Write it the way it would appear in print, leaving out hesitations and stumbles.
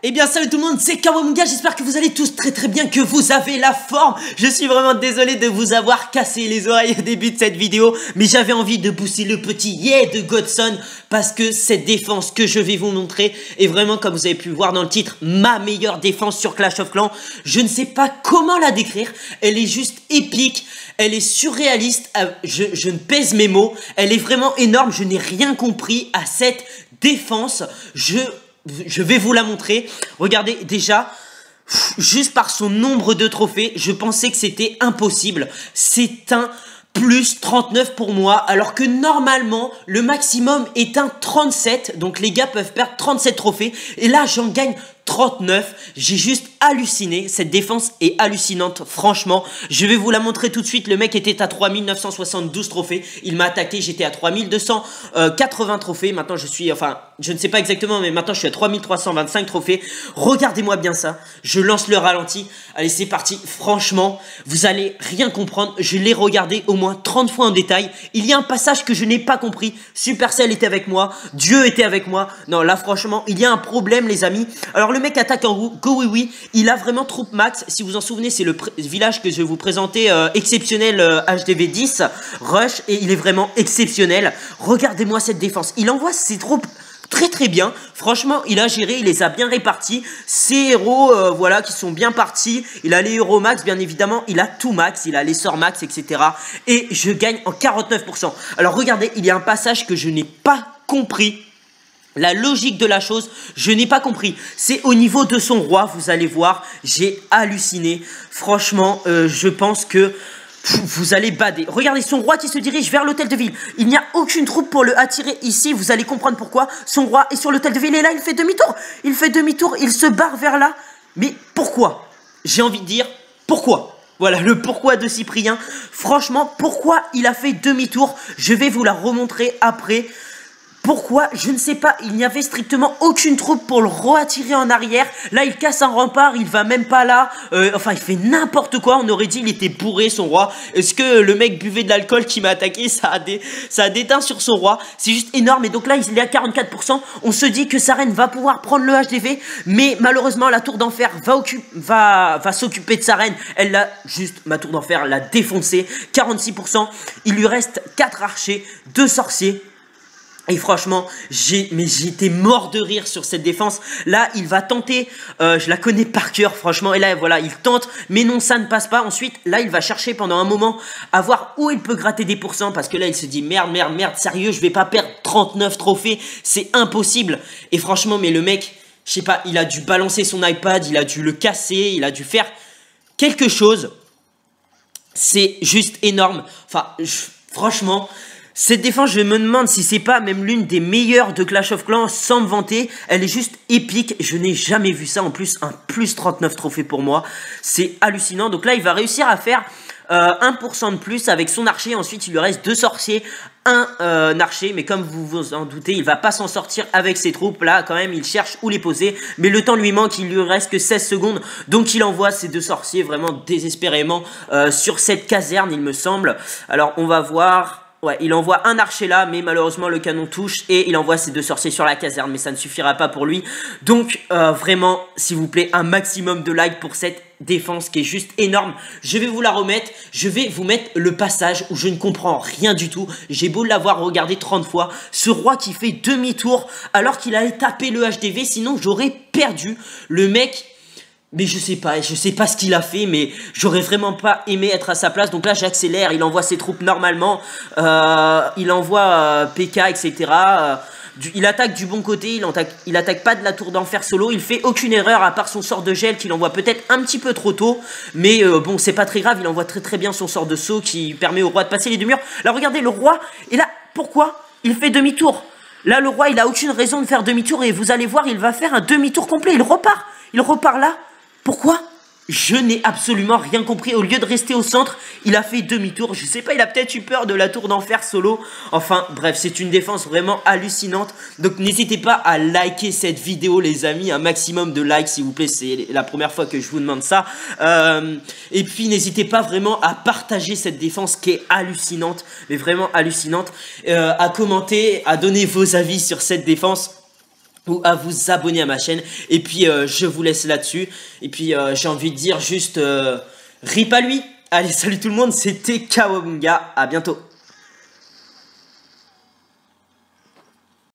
Eh bien salut tout le monde, c'est Kawamunga, j'espère que vous allez tous très bien, que vous avez la forme. Je suis vraiment désolé de vous avoir cassé les oreilles au début de cette vidéo, mais j'avais envie de booster le petit yeah de Godson, parce que cette défense que je vais vous montrer est vraiment, comme vous avez pu voir dans le titre, ma meilleure défense sur Clash of Clans. Je ne sais pas comment la décrire, elle est juste épique, elle est surréaliste, je ne pèse mes mots, elle est vraiment énorme, je n'ai rien compris à cette défense. Je vais vous la montrer. Regardez, déjà, juste par son nombre de trophées, je pensais que c'était impossible. C'est un plus 39 pour moi, alors que normalement, le maximum est un 37. Donc les gars peuvent perdre 37 trophées. Et là, j'en gagne 39. J'ai juste halluciné. Cette défense est hallucinante, franchement. Je vais vous la montrer tout de suite. Le mec était à 3972 trophées. Il m'a attaqué, j'étais à 3280 trophées. Maintenant, je suis, enfin, je ne sais pas exactement, mais maintenant, je suis à 3325 trophées. Regardez-moi bien ça. Je lance le ralenti. Allez, c'est parti. Franchement, vous allez rien comprendre. Je l'ai regardé au moins 30 fois en détail. Il y a un passage que je n'ai pas compris. Supercell était avec moi. Dieu était avec moi. Non, là, franchement, il y a un problème, les amis. Alors, le mec attaque en Go Oui Oui. Il a vraiment troupe max. Si vous en souvenez, c'est le village que je vais vous présenter, exceptionnel HDV 10 Rush, et il est vraiment exceptionnel. Regardez-moi cette défense. Il envoie ses troupes très bien. Franchement, il a géré, il les a bien répartis. Ses héros, voilà, qui sont bien partis. Il a les héros max, bien évidemment. Il a tout max, il a les sorts max, etc. Et je gagne en 49%. Alors regardez, il y a un passage que je n'ai pas compris. La logique de la chose, je n'ai pas compris. C'est au niveau de son roi, vous allez voir, j'ai halluciné. Franchement, je pense que vous allez bader. Regardez, son roi qui se dirige vers l'hôtel de ville. Il n'y a aucune troupe pour le attirer ici, vous allez comprendre pourquoi. Son roi est sur l'hôtel de ville et là, il fait demi-tour. Il fait demi-tour, il se barre vers là. Mais pourquoi? J'ai envie de dire, pourquoi? Voilà, le pourquoi de Cyprien. Franchement, pourquoi il a fait demi-tour? Je vais vous la remontrer après. Pourquoi? Je ne sais pas, il n'y avait strictement aucune troupe pour le re-attirer en arrière. Là, il casse un rempart, il va même pas là. Enfin, il fait n'importe quoi. On aurait dit il était bourré, son roi. Est-ce que le mec buvait de l'alcool qui m'a attaqué? Ça a déteint sur son roi. C'est juste énorme. Et donc là, il est à 44%. On se dit que sa reine va pouvoir prendre le HDV. Mais malheureusement, la tour d'enfer va s'occuper de sa reine. Elle l'a juste, ma tour d'enfer l'a défoncé. 46%. Il lui reste 4 archers, 2 sorciers. Et franchement, j'étais mort de rire sur cette défense. Là, il va tenter, je la connais par cœur, franchement. Et là, voilà, il tente, mais non, ça ne passe pas. Ensuite, là, il va chercher pendant un moment à voir où il peut gratter des pourcents. Parce que là, il se dit, merde, sérieux, je vais pas perdre 39 trophées. C'est impossible. Et franchement, mais le mec, je sais pas, il a dû balancer son iPad, il a dû le casser, il a dû faire quelque chose. C'est juste énorme. Enfin, franchement... Cette défense, je me demande si c'est pas même l'une des meilleures de Clash of Clans, sans me vanter. Elle est juste épique, je n'ai jamais vu ça. En plus, un plus 39 trophées pour moi. C'est hallucinant. Donc là, il va réussir à faire 1% de plus avec son archer. Ensuite, il lui reste 2 sorciers, un archer. Mais comme vous vous en doutez, il va pas s'en sortir avec ses troupes. Là, quand même, il cherche où les poser. Mais le temps lui manque, il lui reste que 16 secondes. Donc, il envoie ses 2 sorciers vraiment désespérément sur cette caserne, il me semble. Alors, on va voir... Ouais, il envoie un archer là, mais malheureusement le canon touche et il envoie ses 2 sorciers sur la caserne, mais ça ne suffira pas pour lui. Donc vraiment, s'il vous plaît, un maximum de likes pour cette défense qui est juste énorme. Je vais vous la remettre, je vais vous mettre le passage où je ne comprends rien du tout. J'ai beau l'avoir regardé 30 fois, ce roi qui fait demi-tour alors qu'il allait taper le HDV, sinon j'aurais perdu. Le mec... Mais je sais pas ce qu'il a fait, mais j'aurais vraiment pas aimé être à sa place. Donc là, j'accélère, il envoie ses troupes normalement, il envoie PK, etc. Il attaque du bon côté, il attaque pas de la tour d'enfer solo, il fait aucune erreur à part son sort de gel qu'il envoie peut-être un petit peu trop tôt. Mais bon, c'est pas très grave, il envoie très bien son sort de saut qui permet au roi de passer les 2 murs. Là, regardez, le roi, et là, pourquoi il fait demi-tour? Là, le roi, il a aucune raison de faire demi-tour et vous allez voir, il va faire un demi-tour complet, il repart là. Pourquoi? Je n'ai absolument rien compris. Au lieu de rester au centre, il a fait demi-tour. Je sais pas, il a peut-être eu peur de la tour d'enfer solo. Enfin, bref, c'est une défense vraiment hallucinante. Donc, n'hésitez pas à liker cette vidéo, les amis. Un maximum de likes, s'il vous plaît. C'est la première fois que je vous demande ça. Et puis, n'hésitez pas vraiment à partager cette défense qui est hallucinante. Mais vraiment hallucinante. À commenter, à donner vos avis sur cette défense. ou à vous abonner à ma chaîne. Et puis je vous laisse là-dessus. Et puis j'ai envie de dire juste rip à lui. Allez, salut tout le monde, c'était Kawabunga, à bientôt.